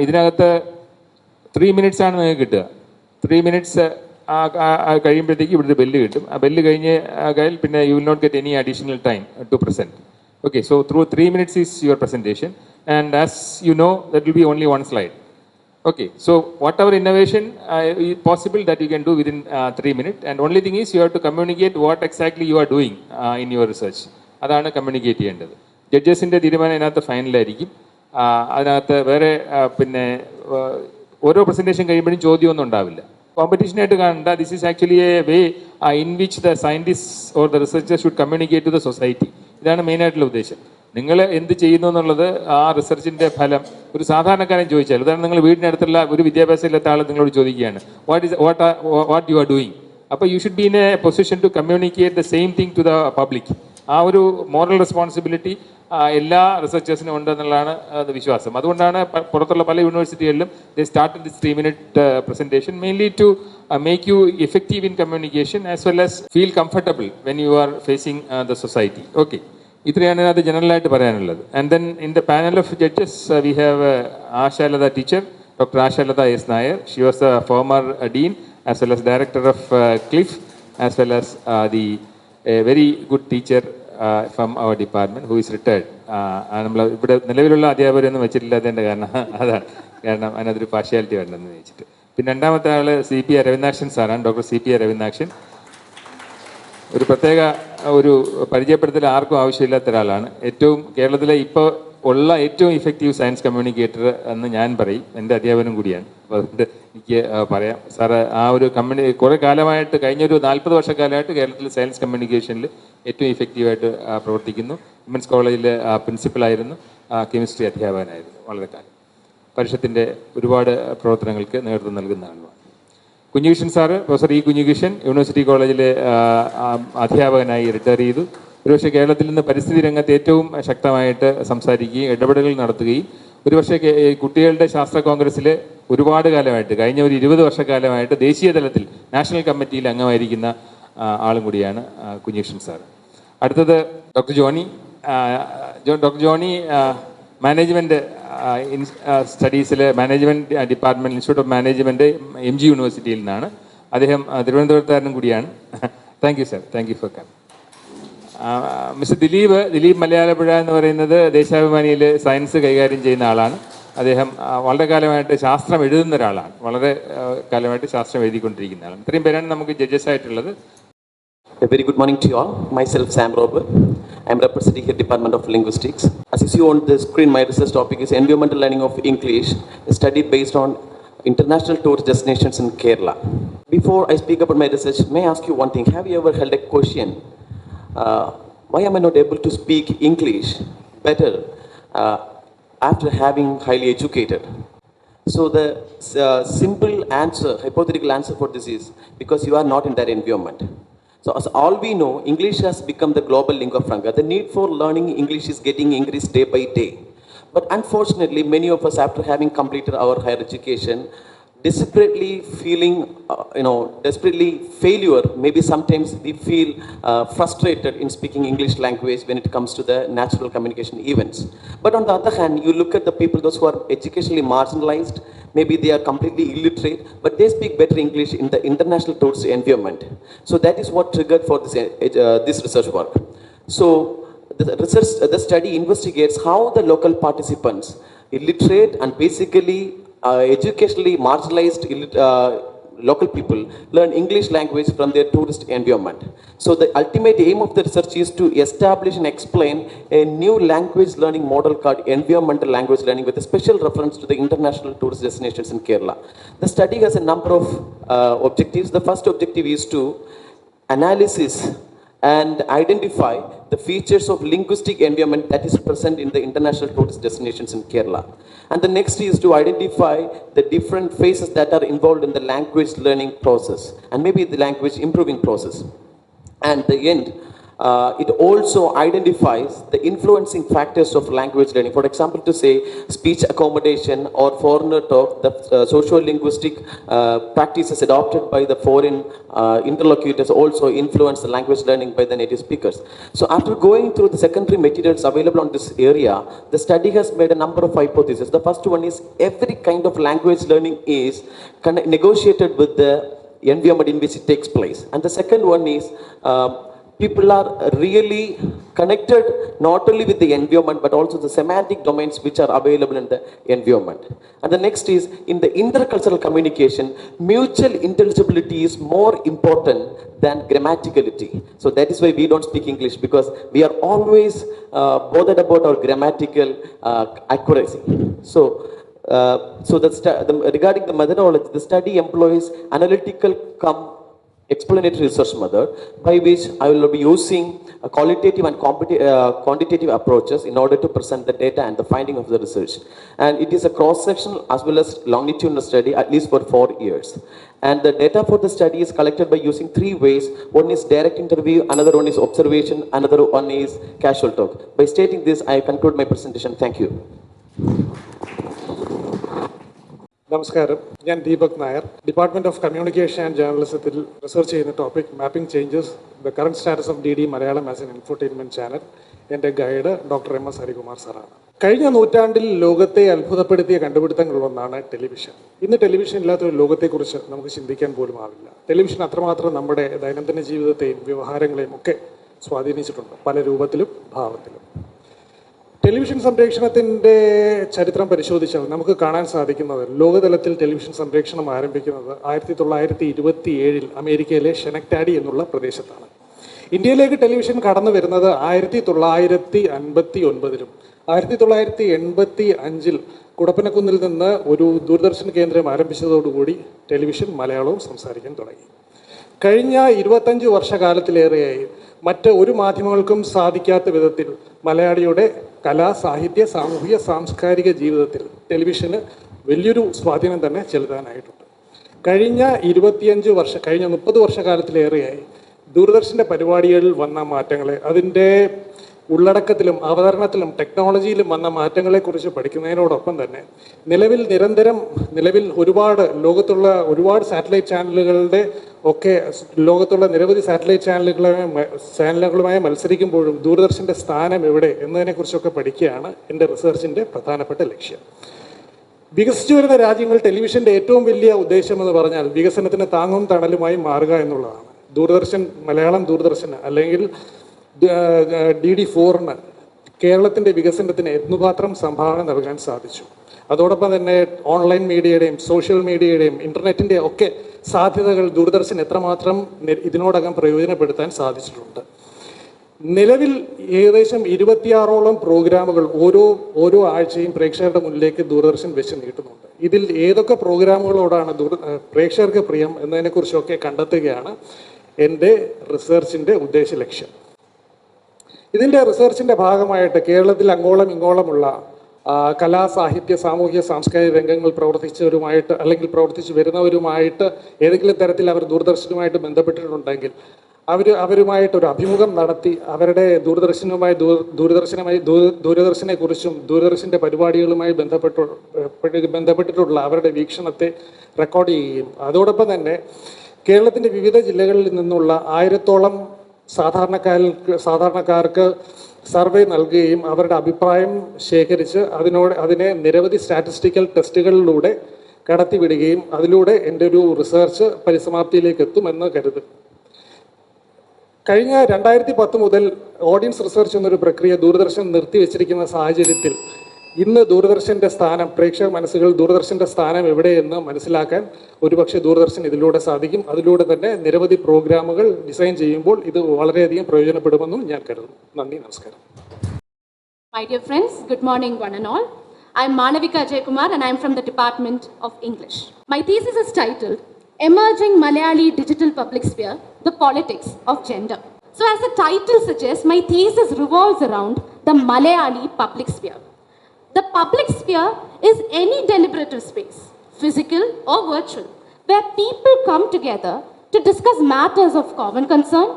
ഇതിനകത്ത് 3 minutes ആണ് നിങ്ങൾക്ക് കിട്ടുക. 3 minutes കഴിയുമ്പോഴത്തേക്ക് ഇവിടുത്തെ ബെല്ല് കിട്ടും. ആ ബെല്ല് കഴിഞ്ഞ് കഴിഞ്ഞാൽ പിന്നെ you will not get any additional time to present. Okay, so through 3 minutes is your presentation, and as you know, that will be only one slide. Okay, so whatever innovation is possible that you can do within 3 minutes, and only thing is you have to communicate what exactly you are doing in your research. അതാണ് communicate ചെയ്യേണ്ടത്. ജഡ്ജസിൻ്റെ തീരുമാനം അതിനകത്ത് ഫൈനലായിരിക്കും. അതിനകത്ത് വേറെ പിന്നെ ഓരോ presentation കഴിയുമ്പോഴും ചോദ്യമൊന്നും ഉണ്ടാവില്ല. കോമ്പറ്റീഷനായിട്ട് കാണണ്ട. This is actually a way in which the scientist or the researcher should communicate to the society. ഇതാണ് മെയിനായിട്ടുള്ള ഉദ്ദേശം. നിങ്ങൾ എന്ത് ചെയ്യുന്നു എന്നുള്ളത് ആ റിസർച്ചിൻ്റെ ഫലം ഒരു സാധാരണക്കാരൻ ചോദിച്ചാൽ, ഉദാഹരണം നിങ്ങൾ വീടിനടുത്തുള്ള ഒരു വിദ്യാഭ്യാസം ഇല്ലാത്ത ആൾ നിങ്ങളോട് ചോദിക്കുകയാണ് വാട്ട് യു ആർ ഡൂയിങ്. അപ്പോൾ you should be in a position to communicate the same thing to the public. ആ ഒരു മോറൽ റെസ്പോൺസിബിലിറ്റി എല്ലാ റിസർച്ചേഴ്സിനും ഉണ്ട് എന്നുള്ളതാണ് വിശ്വാസം. അതുകൊണ്ടാണ് പുറത്തുള്ള പല യൂണിവേഴ്സിറ്റികളിലും they started this 3 minute presentation mainly to make you effective in communication as well as feel comfortable when you are facing the society. Okay, ഇത്രയാണ് അത് ജനറലായിട്ട് പറയാനുള്ളത്. And then in the panel of judges we have Ashalatha teacher, doctor Ashalatha S Nair. She was the former dean as well as director of cliff as well as the very good teacher from our department who is retired. നമ്മൾ ഇവിടെ നിലവിലുള്ള അധ്യാപകരൊന്നും വെച്ചിട്ടില്ലാത്തതിൻ്റെ കാരണം അതാണ്. കാരണം അതിനകത്തൊരു partiality വേണ്ടെന്ന് വെച്ചിട്ട്. പിന്നെ രണ്ടാമത്തെ ആൾ CP രവിനാക്ഷൻ സാറാണ്, ഡോക്ടർ CP രവിനാക്ഷൻ. ഒരു പ്രത്യേക ഒരു പരിചയപ്പെടുത്തൽ ആർക്കും ആവശ്യമില്ലാത്ത ഒരാളാണ്. ഏറ്റവും കേരളത്തിലെ ഇപ്പോൾ ഉള്ള ഏറ്റവും ഇഫക്റ്റീവ് സയൻസ് കമ്മ്യൂണിക്കേറ്റർ എന്ന് ഞാൻ പറയും. എൻ്റെ അധ്യാപനം കൂടിയാണ്. അപ്പോൾ അതുകൊണ്ട് എനിക്ക് പറയാം. സാറ് ആ ഒരു കുറേ കാലമായിട്ട്, കഴിഞ്ഞൊരു 40 വർഷക്കാലമായിട്ട് കേരളത്തിൽ സയൻസ് കമ്മ്യൂണിക്കേഷനിൽ ഏറ്റവും ഇഫക്റ്റീവായിട്ട് പ്രവർത്തിക്കുന്നു. വിമൻസ് കോളേജിൽ പ്രിൻസിപ്പലായിരുന്നു, കെമിസ്ട്രി അധ്യാപകനായിരുന്നു വളരെ കാലം. പരിഷത്തിൻ്റെ ഒരുപാട് പ്രവർത്തനങ്ങൾക്ക് നേതൃത്വം നൽകുന്ന ആളുമാണ്. Kunhikrishnan sir, professor Kunhikrishnan university കോളേജിലെ അധ്യാപകനായി റിട്ടയർ ചെയ്തു. ഒരുപക്ഷെ കേരളത്തിൽ നിന്ന് പരിസ്ഥിതി രംഗത്ത് ഏറ്റവും ശക്തമായിട്ട് സംസാരിക്കുകയും ഇടപെടലുകൾ നടത്തുകയും ഒരുപക്ഷെ കുട്ടികളുടെ ശാസ്ത്ര കോൺഗ്രസ്സിൽ ഒരുപാട് കാലമായിട്ട്, കഴിഞ്ഞ ഒരു 20 വർഷക്കാലമായിട്ട് ദേശീയ തലത്തിൽ നാഷണൽ കമ്മിറ്റിയിൽ അംഗമായിരിക്കുന്ന ആളും കൂടിയാണ് കുഞ്ഞികൃഷ്ണൻ സാർ. അടുത്തത് doctor Johnny. Doctor Johnny management സ്റ്റഡീസിൽ management department institute of management MG യൂണിവേഴ്സിറ്റിയിൽ നിന്നാണ്. അദ്ദേഹം തിരുവനന്തപുരത്തുകാരനും കൂടിയാണ്. Thank you sir, thank you for come. Mister Dileep Malayalappuzha എന്ന് പറയുന്നത് ദേശാഭിമാനിയിൽ സയൻസ് കൈകാര്യം ചെയ്യുന്ന ആളാണ്. അദ്ദേഹം വളരെ കാലമായിട്ട് ശാസ്ത്രം എഴുതുന്ന ഒരാളാണ്. വളരെ കാലമായിട്ട് ശാസ്ത്രം എഴുതിക്കൊണ്ടിരിക്കുന്ന ആളാണ്. ഇത്രയും പേരാണ് നമുക്ക് ജഡ്ജസ് ആയിട്ടുള്ളത്. A very good morning to you all. Myself, Sam Rober. I am representing here Department of Linguistics. As you see on the screen, my research topic is Environmental Learning of English, a study based on international tourist destinations in Kerala. Before I speak about my research, may I ask you one thing? Have you ever held a question? Why am I not able to speak English better after having highly educated? So the simple answer, hypothetical answer for this is because you are not in that environment. So as all we know, English has become the global lingua franca. The need for learning English is getting increased day by day. But unfortunately, many of us, after having completed our higher education, desperately feeling, desperately failure. Maybe sometimes we feel frustrated in speaking English language when it comes to the natural communication events. But on the other hand, you look at the people, those who are educationally marginalized, maybe they are completely illiterate, but they speak better English in the international tourist environment. So that is what triggered for this research work. So the study investigates how the local participants, illiterate and basically educationally marginalized local people, learn English language from their tourist environment. So the ultimate aim of the research is to establish and explain a new language learning model called environmental language learning with a special reference to the international tourist destinations in Kerala. The study has a number of objectives. The first objective is to analysis and identify the features of linguistic environment that is present in the international tourist destinations in Kerala. And the next is to identify the different phases that are involved in the language learning process and maybe the language improving process. And the end, it also identifies the influencing factors of language learning. For example, to say speech accommodation or foreigner talk, the socio-linguistic practices adopted by the foreign interlocutors also influence the language learning by the native speakers. So after going through the secondary materials available on this area, the study has made a number of hypotheses. The first one is every kind of language learning is negotiated with the environment in which it takes place. And the second one is people are really connected not only with the environment but also the semantic domains which are available in the environment. And the next is in the intercultural communication, mutual intelligibility is more important than grammaticality. So that is why we don't speak English, because we are always bothered about our grammatical accuracy. Regarding the methodology, the study employs analytical explanatory research method by which I will be using qualitative and quantitative approaches in order to present the data and the finding of the research. And it is a cross-sectional as well as longitudinal study, at least for 4 years. And the data for the study is collected by using 3 ways. One is direct interview, another one is observation, another one is casual talk. By stating this, I conclude my presentation. Thank you. നമസ്കാരം, ഞാൻ Deepak Nair, department of communication and ജേർണലിസത്തിൽ research ചെയ്യുന്ന topic mapping changes the current status of DD Malayalam as an infotainment channel. എൻ്റെ guide doctor MS Harikumar സാറാണ്. കഴിഞ്ഞ നൂറ്റാണ്ടിൽ ലോകത്തെ അത്ഭുതപ്പെടുത്തിയ കണ്ടുപിടുത്തങ്ങളിലൊന്നാണ് television. ഇന്ന് ടെലിവിഷൻ ഇല്ലാത്തൊരു ലോകത്തെക്കുറിച്ച് നമുക്ക് ചിന്തിക്കാൻ പോലും ആവില്ല. ടെലിവിഷൻ അത്രമാത്രം നമ്മുടെ ദൈനംദിന ജീവിതത്തെയും വ്യവഹാരങ്ങളെയും ഒക്കെ സ്വാധീനിച്ചിട്ടുണ്ട്, പല രൂപത്തിലും ഭാവത്തിലും. ടെലിവിഷൻ സംപ്രേഷണത്തിൻ്റെ ചരിത്രം പരിശോധിച്ചാൽ നമുക്ക് കാണാൻ സാധിക്കുന്നത് ലോകതലത്തിൽ ടെലിവിഷൻ സംപ്രേഷണം ആരംഭിക്കുന്നത് 1927 അമേരിക്കയിലെ ഷെനക്ടാഡി എന്നുള്ള പ്രദേശത്താണ്. ഇന്ത്യയിലേക്ക് ടെലിവിഷൻ കടന്നു വരുന്നത് 1959-ലും 1985 കുടപ്പനക്കുന്നിൽ നിന്ന് ഒരു ദൂരദർശൻ കേന്ദ്രം ആരംഭിച്ചതോടുകൂടി ടെലിവിഷൻ മലയാളവും സംസാരിക്കാൻ തുടങ്ങി. കഴിഞ്ഞ 25 വർഷക്കാലത്തിലേറെയായി മറ്റ് ഒരു മാധ്യമങ്ങൾക്കും സാധിക്കാത്ത വിധത്തിൽ മലയാളിയുടെ കലാ, സാഹിത്യ, സാമൂഹിക, സാംസ്കാരിക ജീവിതത്തിൽ ടെലിവിഷന് വലിയൊരു സ്വാധീനം തന്നെ ചെലുത്താനായിട്ടുണ്ട്. കഴിഞ്ഞ 30 വർഷക്കാലത്തിലേറെയായി ദൂരദർശൻ്റെ പരിപാടികളിൽ വന്ന മാറ്റങ്ങളെ, അതിൻ്റെ ഉള്ളടക്കത്തിലും അവതരണത്തിലും ടെക്നോളജിയിലും വന്ന മാറ്റങ്ങളെക്കുറിച്ച് പഠിക്കുന്നതിനോടൊപ്പം തന്നെ നിലവിൽ ലോകത്തുള്ള ഒരുപാട് സാറ്റലൈറ്റ് ചാനലുകളുടെ ഒക്കെ ലോകത്തുള്ള നിരവധി സാറ്റലൈറ്റ് ചാനലുകളുമായി മത്സരിക്കുമ്പോഴും ദൂരദർശൻ്റെ സ്ഥാനം എവിടെ എന്നതിനെക്കുറിച്ചൊക്കെ പഠിക്കുകയാണ് എൻ്റെ റിസർച്ചിൻ്റെ പ്രധാനപ്പെട്ട ലക്ഷ്യം. വികസിച്ചു വരുന്ന രാജ്യങ്ങൾ ടെലിവിഷൻ്റെ ഏറ്റവും വലിയ ഉദ്ദേശം എന്ന് പറഞ്ഞാൽ വികസനത്തിന് താങ്ങും തണലുമായി മാറുക എന്നുള്ളതാണ്. മലയാളം ദൂരദർശന് അല്ലെങ്കിൽ DD4-ന് കേരളത്തിൻ്റെ വികസനത്തിന് എന്തുമാത്രം സംഭാവന നൽകാൻ സാധിച്ചു. അതോടൊപ്പം തന്നെ ഓൺലൈൻ മീഡിയയുടെയും സോഷ്യൽ മീഡിയയുടെയും ഇൻ്റർനെറ്റിൻ്റെ ഒക്കെ സാധ്യതകൾ ദൂരദർശൻ എത്രമാത്രം ഇതിനോടകം പ്രയോജനപ്പെടുത്താൻ സാധിച്ചിട്ടുണ്ട്. നിലവിൽ ഏകദേശം 26ഓളം പ്രോഗ്രാമുകൾ ഓരോ ആഴ്ചയും പ്രേക്ഷകരുടെ മുന്നിലേക്ക് ദൂരദർശൻ വെച്ച് നീട്ടുന്നുണ്ട്. ഇതിൽ ഏതൊക്കെ പ്രോഗ്രാമുകളോടാണ് പ്രേക്ഷകർക്ക് പ്രിയം എന്നതിനെക്കുറിച്ചൊക്കെ കണ്ടെത്തുകയാണ് എൻ്റെ റിസർച്ചിൻ്റെ ഉദ്ദേശ ലക്ഷ്യം. ഇതിൻ്റെ റിസർച്ചിൻ്റെ ഭാഗമായിട്ട് കേരളത്തിൽ അങ്ങോളം ഇങ്ങോളമുള്ള കലാ, സാഹിത്യ, സാമൂഹിക, സാംസ്കാരിക രംഗങ്ങൾ പ്രവർത്തിച്ചവരുമായിട്ട് അല്ലെങ്കിൽ പ്രവർത്തിച്ചു വരുന്നവരുമായിട്ട് ഏതെങ്കിലും തരത്തിൽ അവർ ദൂരദർശനുമായിട്ട് ബന്ധപ്പെട്ടിട്ടുണ്ടെങ്കിൽ അവരുമായിട്ടൊരു അഭിമുഖം നടത്തി അവരുടെ ദൂരദർശനെക്കുറിച്ചും ദൂരദർശൻ്റെ പരിപാടികളുമായി ബന്ധപ്പെട്ടിട്ടുള്ള അവരുടെ വീക്ഷണത്തെ റെക്കോർഡ് ചെയ്യുകയും അതോടൊപ്പം തന്നെ കേരളത്തിൻ്റെ വിവിധ ജില്ലകളിൽ നിന്നുള്ള 1000ഓളം സാധാരണക്കാർക്ക് സർവേ നൽകുകയും അവരുടെ അഭിപ്രായം ശേഖരിച്ച് അതിനെ നിരവധി സ്റ്റാറ്റിസ്റ്റിക്കൽ ടെസ്റ്റുകളിലൂടെ കടത്തിവിടുകയും അതിലൂടെ എൻ്റെ ഒരു റിസർച്ച് പരിസമാപ്തിയിലേക്ക് എത്തുമെന്ന് കരുതും. കഴിഞ്ഞ 2010 മുതൽ ഓഡിയൻസ് റിസർച്ച് എന്നൊരു പ്രക്രിയ ദൂരദർശൻ നിർത്തിവെച്ചിരിക്കുന്ന സാഹചര്യത്തിൽ ഇന്ന് ദൂരദർശൻ്റെ സ്ഥാനം, പ്രേക്ഷക മനസ്സുകൾ ദൂരദർശൻ്റെ സ്ഥാനം എവിടെയെന്ന് മനസ്സിലാക്കാൻ ഒരുപക്ഷെ ദൂരദർശൻ ഇതിലൂടെ സാധിക്കും. അതിലൂടെ തന്നെ നിരവധി പ്രോഗ്രാമുകൾ ഡിസൈൻ ചെയ്യുമ്പോൾ ഇത് വളരെയധികം പ്രയോജനപ്പെടുമെന്നും ഞാൻ കരുതുന്നു. നന്ദി, നമസ്കാരം. My dear friends, good morning one and all. I am Manavika Ajaykumar and I am from the Department of English. My thesis is titled Emerging Malayali Digital Public Sphere, the Politics of Gender. So as the title suggests, my thesis revolves around the Malayali public sphere. The public sphere is any deliberative space, physical or virtual, where people come together to discuss matters of common concern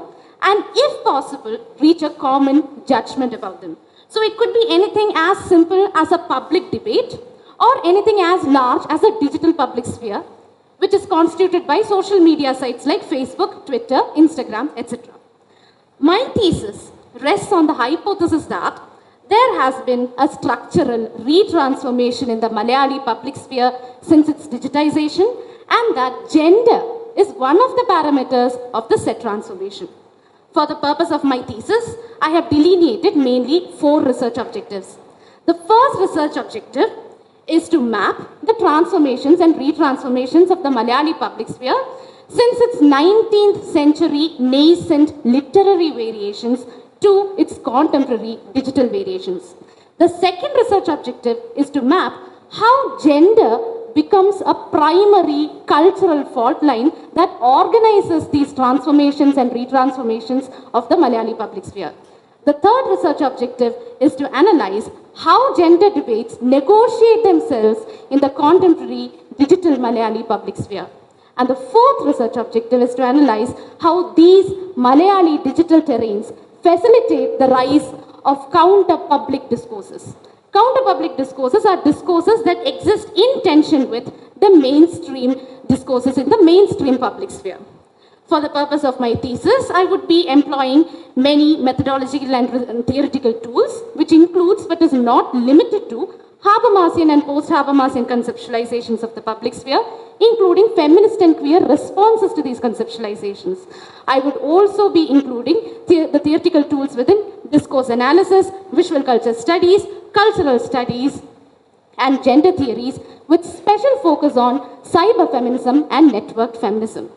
and if possible, reach a common judgment about them. So it could be anything as simple as a public debate or anything as large as a digital public sphere, which is constituted by social media sites like Facebook, Twitter, Instagram, etc. My thesis rests on the hypothesis that there has been a structural retransformation in the Malayali public sphere since its digitization, and that gender is one of the parameters of the said transformation. For the purpose of my thesis, I have delineated mainly 4 research objectives. The first research objective is to map the transformations and retransformations of the Malayali public sphere since its 19th century nascent literary variations to its contemporary digital variations. The second research objective is to map how gender becomes a primary cultural fault line that organizes these transformations and retransformations of the Malayali public sphere. The third research objective is to analyze how gender debates negotiate themselves in the contemporary digital Malayali public sphere. And the fourth research objective is to analyze how these Malayali digital terrains facilitate the rise of counter-public discourses. Counter-public discourses are discourses that exist in tension with the mainstream discourses in the mainstream public sphere. For the purpose of my thesis, I would be employing many methodological and theoretical tools, which includes but is not limited to Habermasian and post-Habermasian conceptualizations of the public sphere, including feminist and queer responses to these conceptualizations. I would also be including the theoretical tools within discourse analysis, visual culture studies, cultural studies, and gender theories, with special focus on cyberfeminism and networked feminism.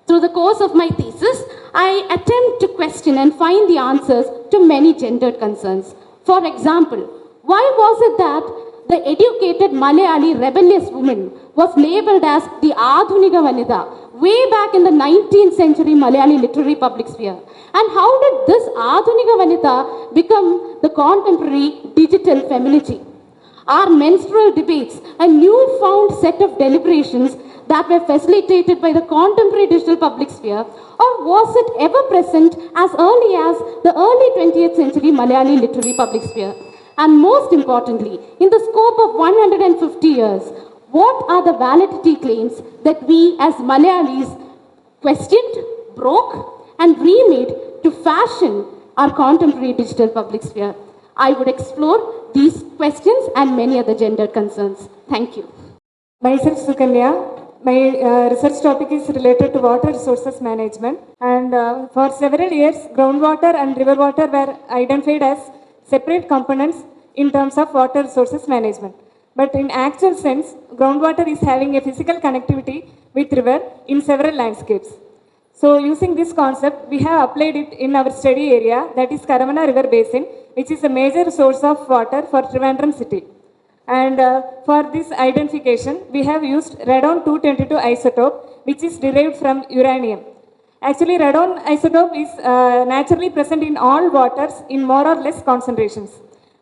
Through the course of my thesis, I attempt to question and find the answers to many gendered concerns. For example, why was it that the educated Malayali rebellious woman was labeled as the Adhunika Vanida way back in the 19th century Malayali literary public sphere? And how did this Adhunika Vanida become the contemporary digital femininity? Are menstrual debates a newfound set of deliberations that were facilitated by the contemporary digital public sphere, or was it ever present as early as the early 20th century Malayali literary public sphere? And most importantly, in the scope of 150 years, what are the validity claims that we as Malayalis questioned, broke, and remade to fashion our contemporary digital public sphere? I would explore these questions and many other gendered concerns. Thank you. Myself Sukanya. My research topic is related to water resources management, and for several years groundwater and river water were identified as separate components in terms of water resources management. But in actual sense, groundwater is having a physical connectivity with river in several landscapes. So using this concept, we have applied it in our study area, that is Karamana River Basin, which is a major source of water for Trivandrum city. And for this identification, we have used radon-222 isotope, which is derived from uranium. Actually, radon isotope is naturally present in all waters in more or less concentrations.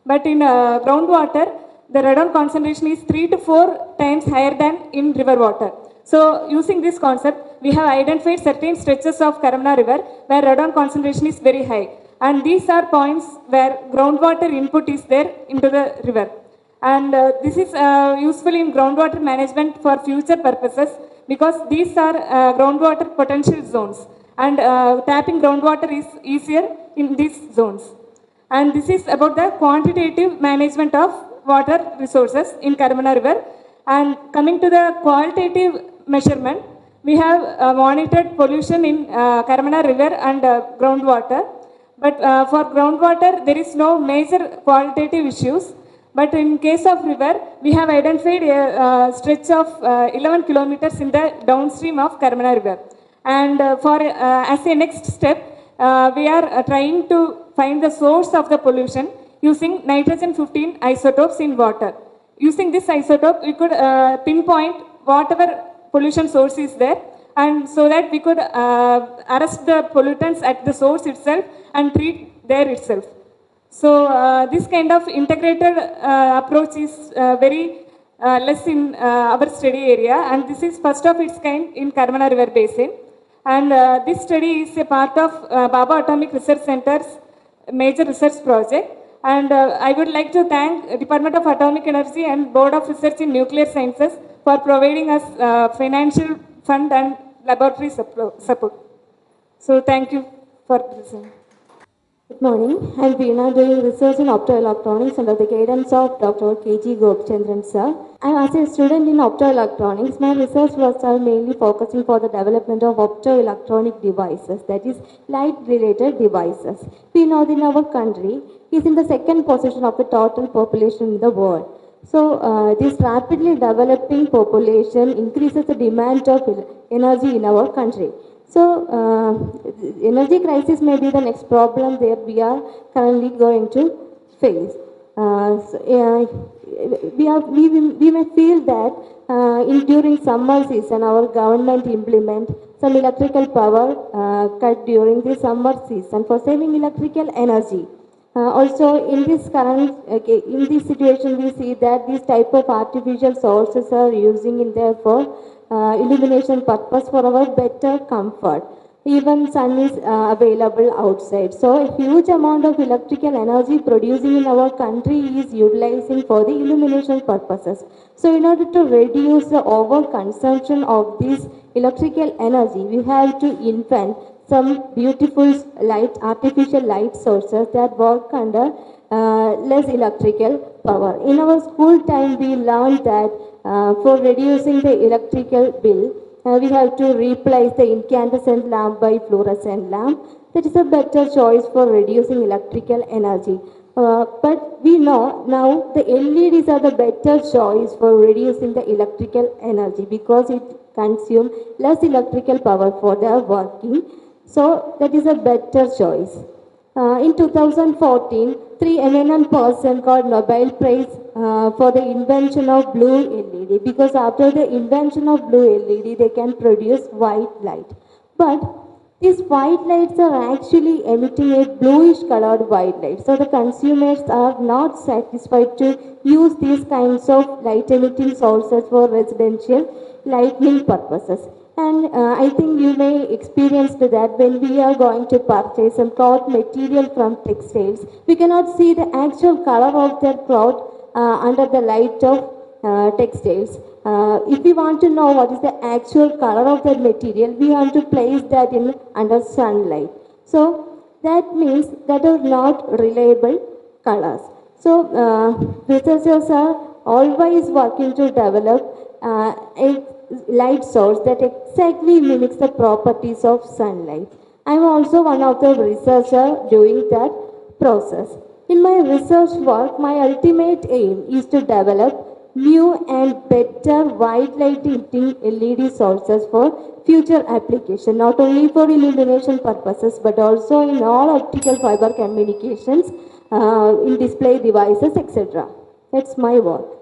But in groundwater, the radon concentration is 3 to 4 times higher than in river water. So using this concept, we have identified certain stretches of Karamana River where radon concentration is very high. And these are points where groundwater input is there into the river. And this is useful in groundwater management for future purposes because these are groundwater potential zones, and tapping groundwater is easier in these zones. And this is about the quantitative management of water resources in Karamana River. And coming to the qualitative measurement, we have monitored pollution in Karamana River and groundwater. But for groundwater, there is no major qualitative issues. But in case of river, we have identified a stretch of 11 kilometers in the downstream of Karamana River. And as a next step, we are trying to find the source of the pollution using nitrogen-15 isotopes in water. Using this isotope, we could pinpoint whatever pollution source is there, and so that we could arrest the pollutants at the source itself and treat there itself. So this kind of integrated approach is very less in our study area, and this is first of its kind in Karamana River Basin. And this study is a part of Baba Atomic Research Center's major research project. And I would like to thank Department of Atomic Energy and Board of Research in Nuclear Sciences for providing us financial fund and laboratory support. So thank you for listening. Good morning. I'm Veena, doing research in optoelectronics under the guidance of Dr. K.G. Gopchandran sir. As a student in optoelectronics, my research was mainly focusing for the development of optoelectronic devices, that is light-related devices. We know that in our country is in the second position of the total population in the world. So this rapidly developing population increases the demand of energy in our country. So, energy crisis may be the next problem that we are currently going to face. We may feel that during summer season, our government implement some electrical power cut during the summer season for saving electrical energy. Also, in this situation, we see that these type of artificial sources are using in there for illumination purpose for our better comfort. Even sun is available outside. So a huge amount of electrical energy producing in our country is utilizing for the illumination purposes. So in order to reduce the over consumption of this electrical energy, we have to invent some beautiful artificial light sources that work under less electrical power. In our school time, we learned that for reducing the electrical bill, we have to replace the incandescent lamp by fluorescent lamp. That is a better choice for reducing electrical energy. But we know now the LEDs are the better choice for reducing the electrical energy because it consumes less electrical power for their working. So that is a better choice. In 2014, 3 eminent persons got Nobel Prize for the invention of blue LED because after the invention of blue LED, they can produce white light. But these white lights are actually emitting a bluish colored white light. So the consumers are not satisfied to use these kinds of light emitting sources for residential lighting purposes. And I think you may experience that when we are going to purchase some cloth material from textiles, we cannot see the actual color of that cloth under the light of textiles. If we want to know what is the actual color of that material, we have to place that in under sunlight. So that means that are not reliable colors. So researchers are always working to develop a light source that exactly mimics the properties of sunlight. I am also one of the researchers doing that process. In my research work, my ultimate aim is to develop new and better white light emitting LED sources for future application, not only for illumination purposes but also in all optical fiber communications, in display devices, etc. That's my work.